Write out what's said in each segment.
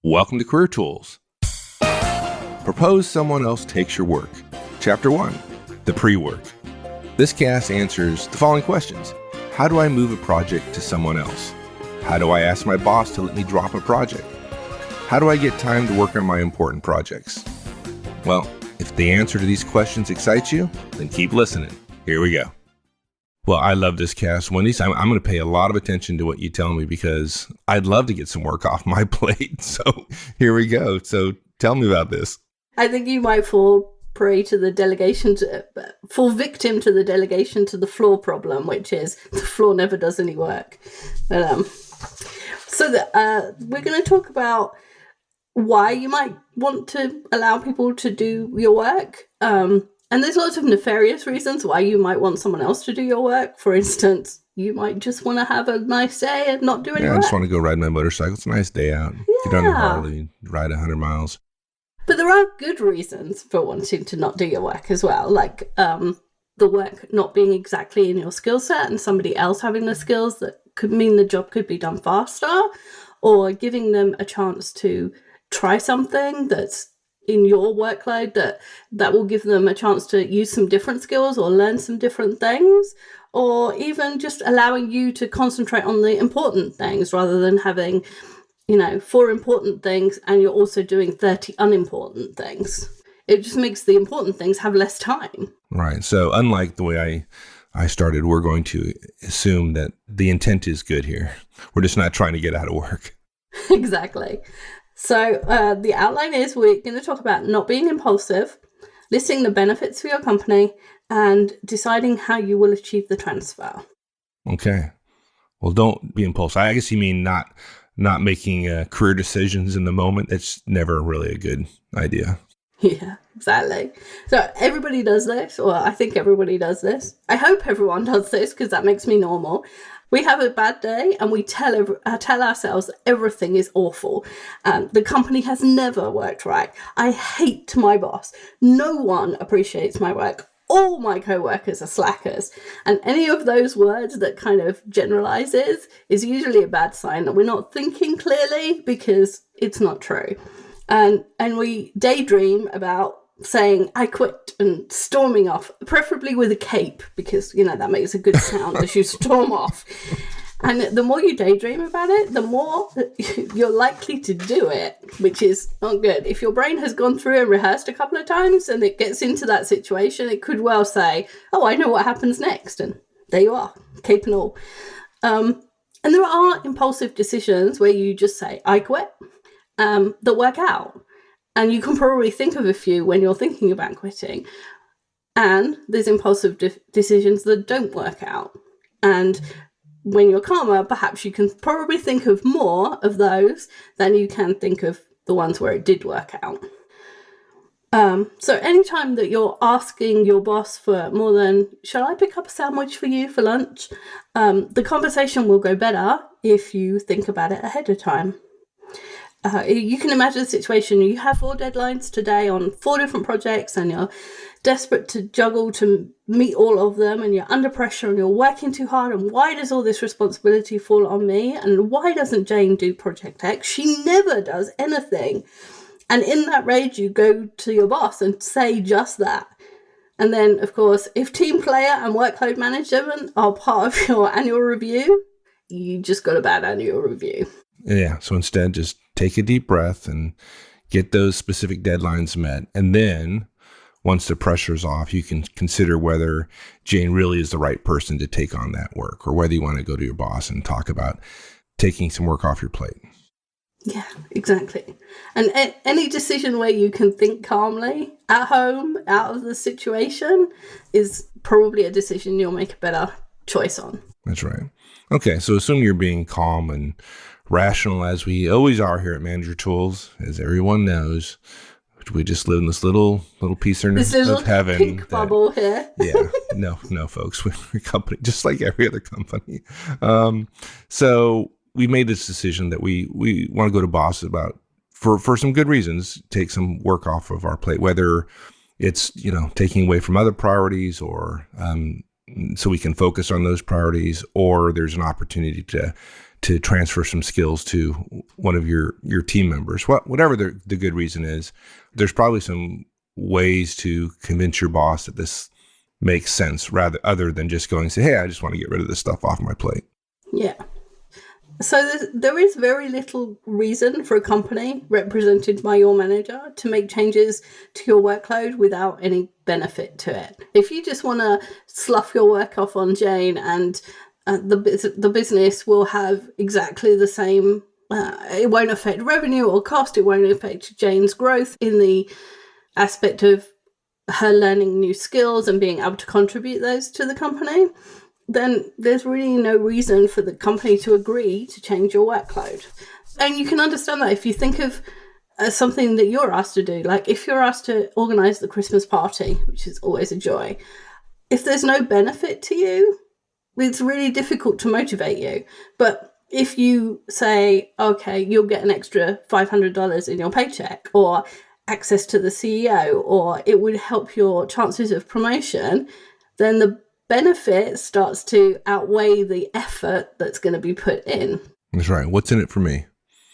Welcome to Career Tools. Propose someone else takes your work. Chapter 1, the pre-work. This cast answers the following questions. How do I move a project to someone else? How do I ask my boss to let me drop a project? How do I get time to work on my important projects? Well, if the answer to these questions excites you, then keep listening. Here we go. Well, I love this cast, Wendy. So I'm going to pay a lot of attention to what you tell me because I'd love to get some work off my plate. So here we go. So tell me about this. I think you might fall victim to the delegation to the floor problem, which is the floor never does any work. But, we're going to talk about why you might want to allow people to do your work. And there's lots of nefarious reasons why you might want someone else to do your work. For instance, you might just want to have a nice day and not do any work. I just want to go ride my motorcycle. It's a nice day out. Get on the Harley, ride 100 miles. But there are good reasons for wanting to not do your work as well, like the work not being exactly in your skill set and somebody else having the skills that could mean the job could be done faster, or giving them a chance to try something that's in your workload that will give them a chance to use some different skills or learn some different things, or even just allowing you to concentrate on the important things rather than having 4 important things and you're also doing 30 unimportant things. It just makes the important things have less time. Right. So unlike the way I started, we're going to assume that the intent is good here. We're just not trying to get out of work. Exactly. So the outline is we're going to talk about not being impulsive, listing the benefits for your company, and deciding how you will achieve the transfer. Okay. Well, don't be impulsive. I guess you mean not making career decisions in the moment. It's never really a good idea. Yeah, exactly. So everybody does this, or I think everybody does this. I hope everyone does this because that makes me normal. We have a bad day and we tell ourselves everything is awful. The company has never worked right. I hate my boss. No one appreciates my work. All my co-workers are slackers. And any of those words that kind of generalizes is usually a bad sign that we're not thinking clearly because it's not true. And we daydream about saying, I quit, and storming off, preferably with a cape, because, that makes a good sound as you storm off. And the more you daydream about it, the more you're likely to do it, which is not good. If your brain has gone through and rehearsed a couple of times and it gets into that situation, it could well say, oh, I know what happens next. And there you are, cape and all. And there are impulsive decisions where you just say, I quit, that work out. And you can probably think of a few when you're thinking about quitting. And there's impulsive decisions that don't work out. And when you're calmer, perhaps you can probably think of more of those than you can think of the ones where it did work out. So anytime that you're asking your boss for more than, shall I pick up a sandwich for you for lunch? The conversation will go better if you think about it ahead of time. You can imagine a situation, you have 4 deadlines today on 4 different projects and you're desperate to juggle to meet all of them and you're under pressure and you're working too hard, and why does all this responsibility fall on me? And why doesn't Jane do project X? She never does anything. And in that rage, you go to your boss and say just that. And then, of course, if team player and workload management are part of your annual review, you just got a bad annual review. Yeah. So instead, just take a deep breath and get those specific deadlines met. And then once the pressure's off, you can consider whether Jane really is the right person to take on that work, or whether you want to go to your boss and talk about taking some work off your plate. Yeah, exactly. And any decision where you can think calmly at home, out of the situation, is probably a decision you'll make a better choice on. That's right. Okay, so assume you're being calm and rational, as we always are here at Manager Tools. As everyone knows, we just live in this little piece of heaven. Pink bubble here. Yeah, no, folks, we're a company just like every other company. So we made this decision that we want to go to boss about, for some good reasons, take some work off of our plate, whether it's taking away from other priorities, or so we can focus on those priorities, or there's an opportunity to to transfer some skills to one of your team members. Whatever the good reason is, there's probably some ways to convince your boss that this makes sense, rather other than just going and say, hey, I just want to get rid of this stuff off my plate. Yeah. So there is very little reason for a company represented by your manager to make changes to your workload without any benefit to it. If you just want to slough your work off on Jane and the business will have exactly the same, it won't affect revenue or cost, it won't affect Jane's growth in the aspect of her learning new skills and being able to contribute those to the company, then there's really no reason for the company to agree to change your workload. And you can understand that if you think of something that you're asked to do, like if you're asked to organise the Christmas party, which is always a joy, if there's no benefit to you, it's really difficult to motivate you. But if you say, okay, you'll get an extra $500 in your paycheck, or access to the CEO, or it would help your chances of promotion, then the benefit starts to outweigh the effort that's going to be put in. That's right. What's in it for me?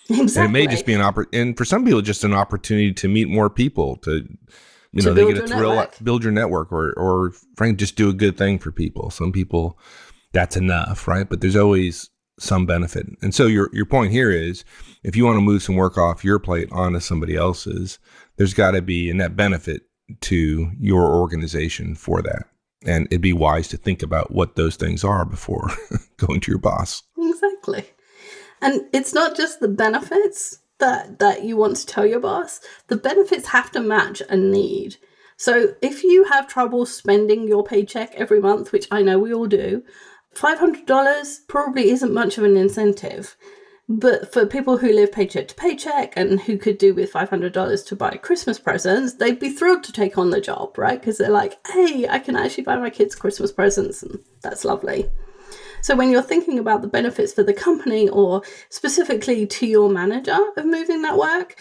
Exactly. And it may just be and for some people, just an opportunity to meet more people, to they get a thrill, build your network, or frankly, just do a good thing for people. Some people, that's enough, right? But there's always some benefit. And so your point here is, if you want to move some work off your plate onto somebody else's, there's got to be a net benefit to your organization for that. And it'd be wise to think about what those things are before going to your boss. Exactly. And it's not just the benefits that you want to tell your boss. The benefits have to match a need. So if you have trouble spending your paycheck every month, which I know we all do, $500 probably isn't much of an incentive. But for people who live paycheck to paycheck and who could do with $500 to buy Christmas presents, they'd be thrilled to take on the job, right? Because they're like, hey, I can actually buy my kids Christmas presents, and that's lovely. So when you're thinking about the benefits for the company, or specifically to your manager of moving that work,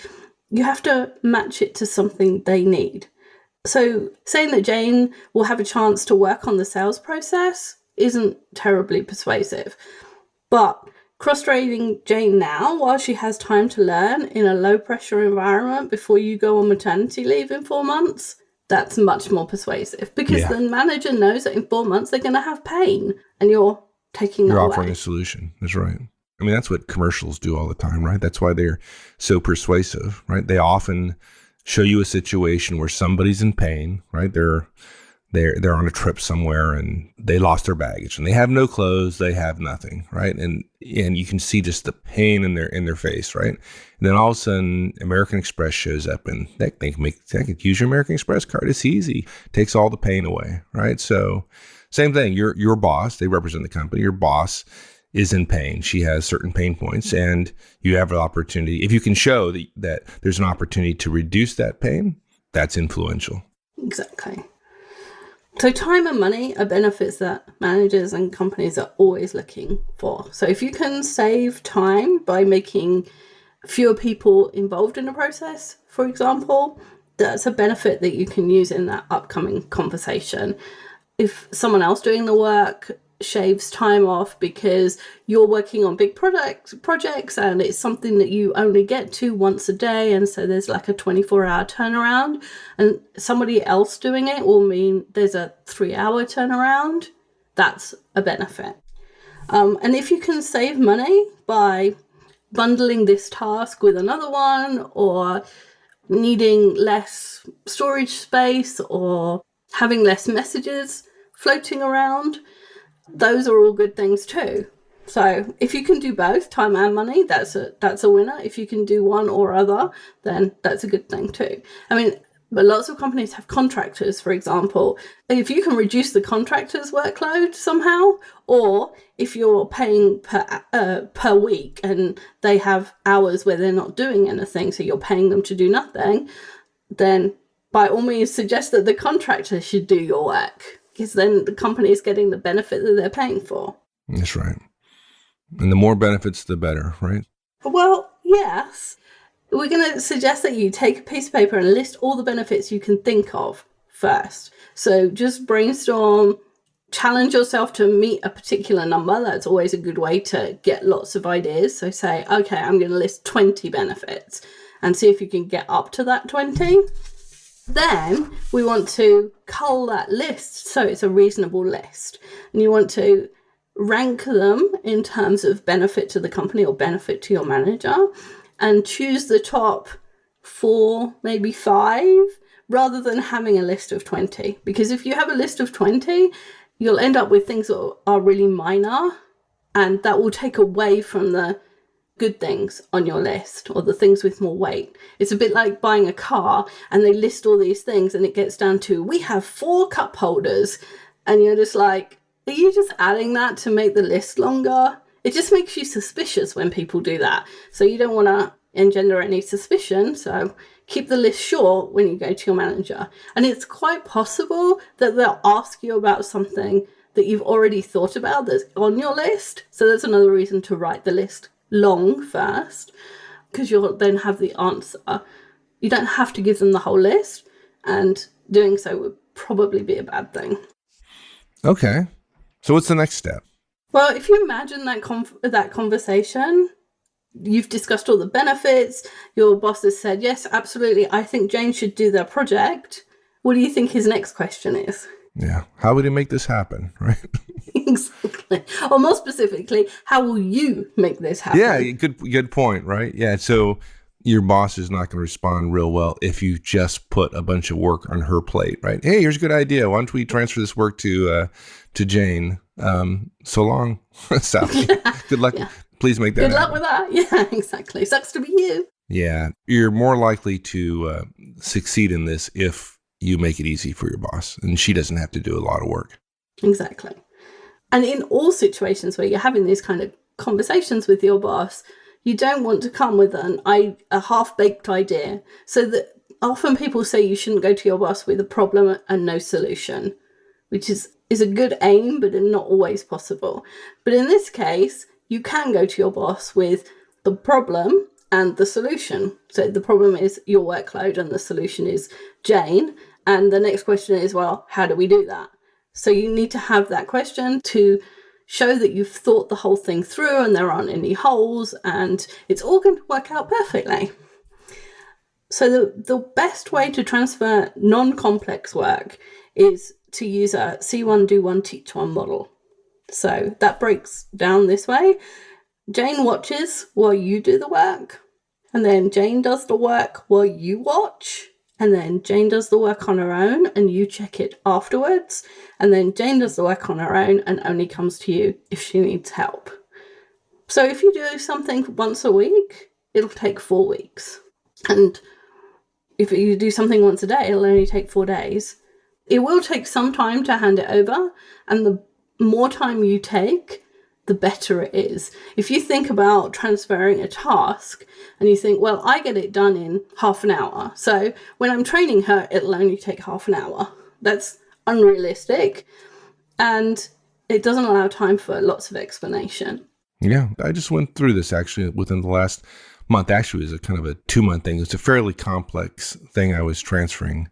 you have to match it to something they need. So saying that Jane will have a chance to work on the sales process isn't terribly persuasive. But cross-training Jane now, while she has time to learn in a low-pressure environment before you go on maternity leave in 4 months, that's much more persuasive. Because the manager knows that in 4 months they're going to have pain, and you're taking that away. You're offering a solution. That's right. I mean, that's what commercials do all the time, right? That's why they're so persuasive, right? They often show you a situation where somebody's in pain, right? They're on a trip somewhere and they lost their baggage and they have no clothes, they have nothing, right? And you can see just the pain in their face, right? And then all of a sudden, American Express shows up and they could use your American Express card. It's easy, takes all the pain away, right? So same thing. Your boss, they represent the company. Your boss is in pain. She has certain pain points, and you have an opportunity. If you can show that there's an opportunity to reduce that pain, that's influential. Exactly. So time and money are benefits that managers and companies are always looking for. So if you can save time by making fewer people involved in the process, for example, that's a benefit that you can use in that upcoming conversation. If someone else doing the work shaves time off because you're working on big projects and it's something that you only get to once a day, and so there's like a 24-hour turnaround, and somebody else doing it will mean there's a 3-hour turnaround, that's a benefit. And if you can save money by bundling this task with another one, or needing less storage space, or having less messages floating around, those are all good things too. So if you can do both, time and money, that's a winner. If you can do one or other, then that's a good thing too. I mean, but lots of companies have contractors, for example. If you can reduce the contractor's workload somehow, or if you're paying per week and they have hours where they're not doing anything, so you're paying them to do nothing, then by all means suggest that the contractor should do your work, because then the company is getting the benefit that they're paying for. That's right. And the more benefits, the better, right? Well, yes. We're going to suggest that you take a piece of paper and list all the benefits you can think of first. So just brainstorm challenge yourself to meet a particular number. That's always a good way to get lots of ideas. So say, okay, I'm going to list 20 benefits and see if you can get up to that 20. Then we want to cull that list so it's a reasonable list. And you want to rank them in terms of benefit to the company or benefit to your manager, and choose the top 4, maybe 5, rather than having a list of 20. Because if you have a list of 20, you'll end up with things that are really minor, and that will take away from the good things on your list or the things with more weight. It's a bit like buying a car and they list all these things and it gets down to, we have 4 cup holders, and you're just like, are you just adding that to make the list longer? It just makes you suspicious when people do that. So you don't want to engender any suspicion. So keep the list short when you go to your manager. And it's quite possible that they'll ask you about something that you've already thought about that's on your list. So that's another reason to write the list long first, because you'll then have the answer. You don't have to give them the whole list, and doing so would probably be a bad thing. Okay. So what's the next step? Well, if you imagine that conversation, you've discussed all the benefits, your boss has said, yes, absolutely, I think Jane should do their project. What do you think his next question is? Yeah. How would he make this happen, right? Exactly. Or more specifically, how will you make this happen? Yeah, good point, right? Yeah, so your boss is not going to respond real well if you just put a bunch of work on her plate, right? Hey, here's a good idea. Why don't we transfer this work to Jane? So long, Sally. Yeah. Good luck. Yeah. Please make that Good luck happen. with that. Yeah, exactly. Sucks to be you. Yeah, you're more likely to succeed in this if you make it easy for your boss, and she doesn't have to do a lot of work. Exactly. And in all situations where you're having these kind of conversations with your boss, you don't want to come with a half-baked idea. So that often people say you shouldn't go to your boss with a problem and no solution, which is a good aim, but not always possible. But in this case, you can go to your boss with the problem and the solution. So the problem is your workload and the solution is Jane. And the next question is, well, how do we do that? So you need to have that question to show that you've thought the whole thing through and there aren't any holes and it's all going to work out perfectly. So the best way to transfer non-complex work is to use a see one, do one, teach one model. So that breaks down this way. Jane watches while you do the work, and then Jane does the work while you watch, and then Jane does the work on her own and you check it afterwards, and then Jane does the work on her own and only comes to you if she needs help. So if you do something once a week, it'll take 4 weeks. And if you do something once a day, it'll only take 4 days. It will take some time to hand it over, and the more time you take, the better it is. If you think about transferring a task and you think, well, I get it done in half an hour. So when I'm training her, it'll only take half an hour. That's unrealistic. And it doesn't allow time for lots of explanation. Yeah, I just went through this actually within the last month. Actually, it was a kind of a 2-month thing. It's a fairly complex thing I was transferring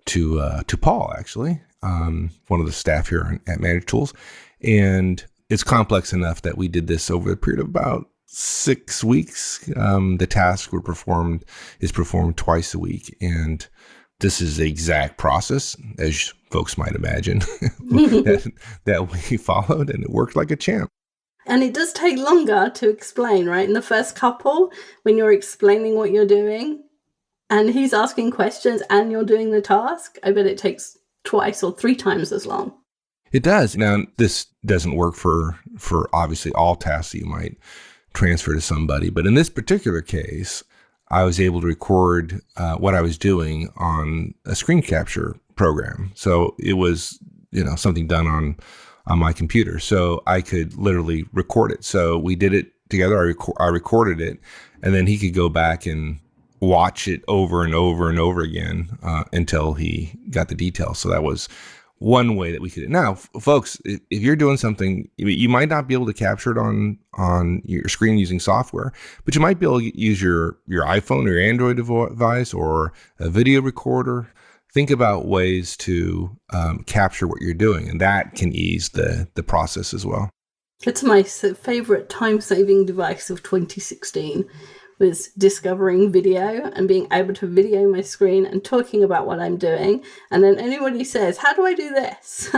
to Paul, actually, one of the staff here at Manage Tools. And it's complex enough that we did this over a period of about 6 weeks. The task is performed twice a week. And this is the exact process, as folks might imagine, that we followed, and it worked like a champ. And it does take longer to explain, right? In the first couple, when you're explaining what you're doing and he's asking questions and you're doing the task, I bet it takes twice or 3 times as long. It does. Now, this doesn't work for obviously all tasks that you might transfer to somebody. But in this particular case, I was able to record what I was doing on a screen capture program. So it was, something done on my computer. So I could literally record it. So we did it together. I recorded it, and then he could go back and watch it over and over and over again until he got the details. So that was one way that we could. Now, folks, if you're doing something, you might not be able to capture it on your screen using software, but you might be able to use your iPhone or your Android device or a video recorder. think about ways to capture what you're doing, and that can ease the process as well. It's my favorite time-saving device of 2016 was discovering video and being able to video my screen and talking about what I'm doing. And then anybody says, how do I do this?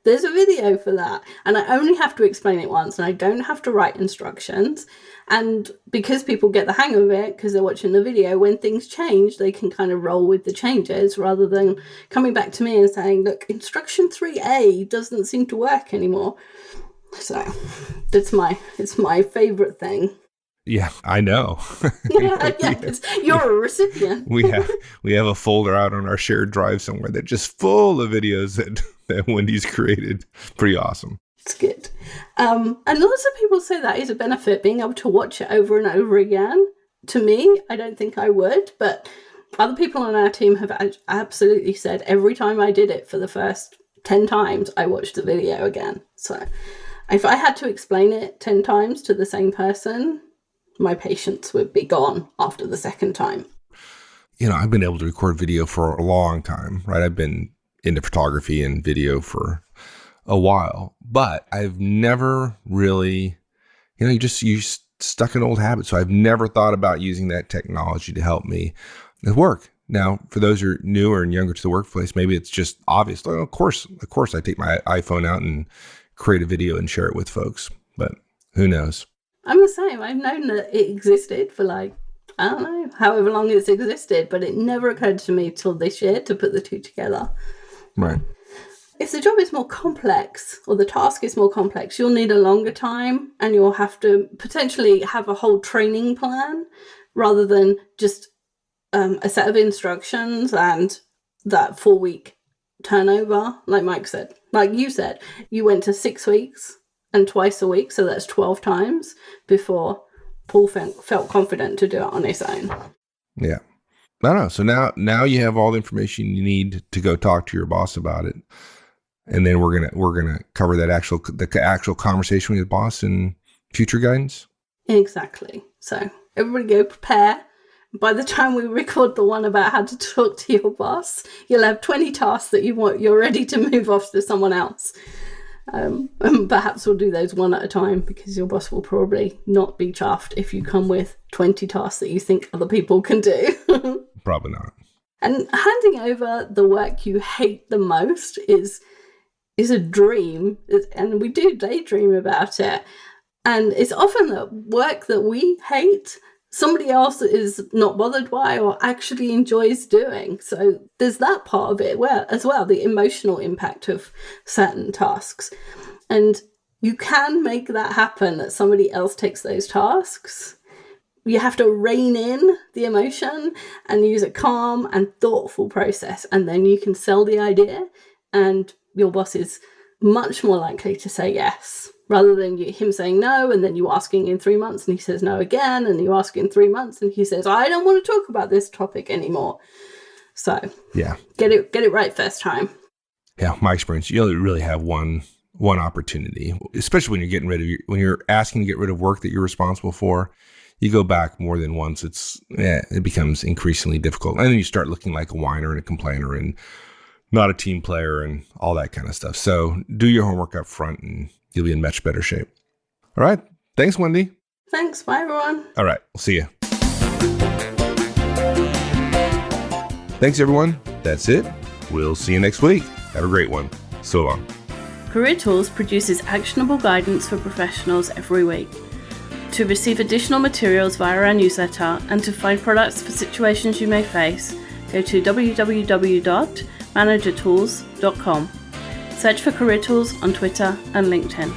There's a video for that. And I only have to explain it once and I don't have to write instructions. And because people get the hang of it, because they're watching the video, when things change, they can kind of roll with the changes rather than coming back to me and saying, look, instruction 3A doesn't seem to work anymore. So it's my favorite thing. Yeah, I know. Yeah, you're a recipient. we have a folder out on our shared drive somewhere that's just full of videos that Wendy's created. Pretty awesome. It's good. And lots of people say that is a benefit, being able to watch it over and over again. To me, I don't think I would, but other people on our team have absolutely said every time I did it for the first 10 times, I watched the video again. So if I had to explain it 10 times to the same person, my patience would be gone after the second time. I've been able to record video for a long time, right? I've been into photography and video for a while, but I've never really, you stuck in old habits. So I've never thought about using that technology to help me with work. Now, for those who are newer and younger to the workplace, maybe it's just obvious. Well, of course, I take my iPhone out and create a video and share it with folks, but who knows? I'm the same. I've known that it existed for I don't know, however long it's existed, but it never occurred to me till this year to put the two together. Right. If the job is more complex or the task is more complex, you'll need a longer time and you'll have to potentially have a whole training plan rather than just a set of instructions and that 4-week turnover, like Mike said. Like you said, you went to 6 weeks and twice a week, so that's 12 times before Paul felt confident to do it on his own. Yeah. I don't know. So now you have all the information you need to go talk to your boss about it. And then we're gonna cover the actual conversation with your boss in future guidance. Exactly. So everybody go prepare. By the time we record the one about how to talk to your boss, you'll have 20 tasks that you're ready to move off to someone else. And perhaps we'll do those one at a time because your boss will probably not be chuffed if you come with 20 tasks that you think other people can do. Probably not. And handing over the work you hate the most is a dream, and we do daydream about it. And it's often the work that we hate, somebody else is not bothered by or actually enjoys doing. So there's that part of it as well, the emotional impact of certain tasks. And you can make that happen, that somebody else takes those tasks. You have to rein in the emotion and use a calm and thoughtful process. And then you can sell the idea and your boss is much more likely to say yes, rather than him saying no, and then you asking in 3 months and he says no again, and you ask in 3 months and he says, I don't want to talk about this topic anymore. So yeah, get it right first time. Yeah, my experience, you only really have one opportunity, especially when when you're asking to get rid of work that you're responsible for. You go back more than once, it becomes increasingly difficult. And then you start looking like a whiner and a complainer and not a team player and all that kind of stuff. So do your homework up front and you'll be in much better shape. All right. Thanks, Wendy. Thanks. Bye, everyone. All right. We'll see you. Thanks, everyone. That's it. We'll see you next week. Have a great one. So long. Career Tools produces actionable guidance for professionals every week. To receive additional materials via our newsletter and to find products for situations you may face, go to www.managertools.com. Search for Career Tools on Twitter and LinkedIn.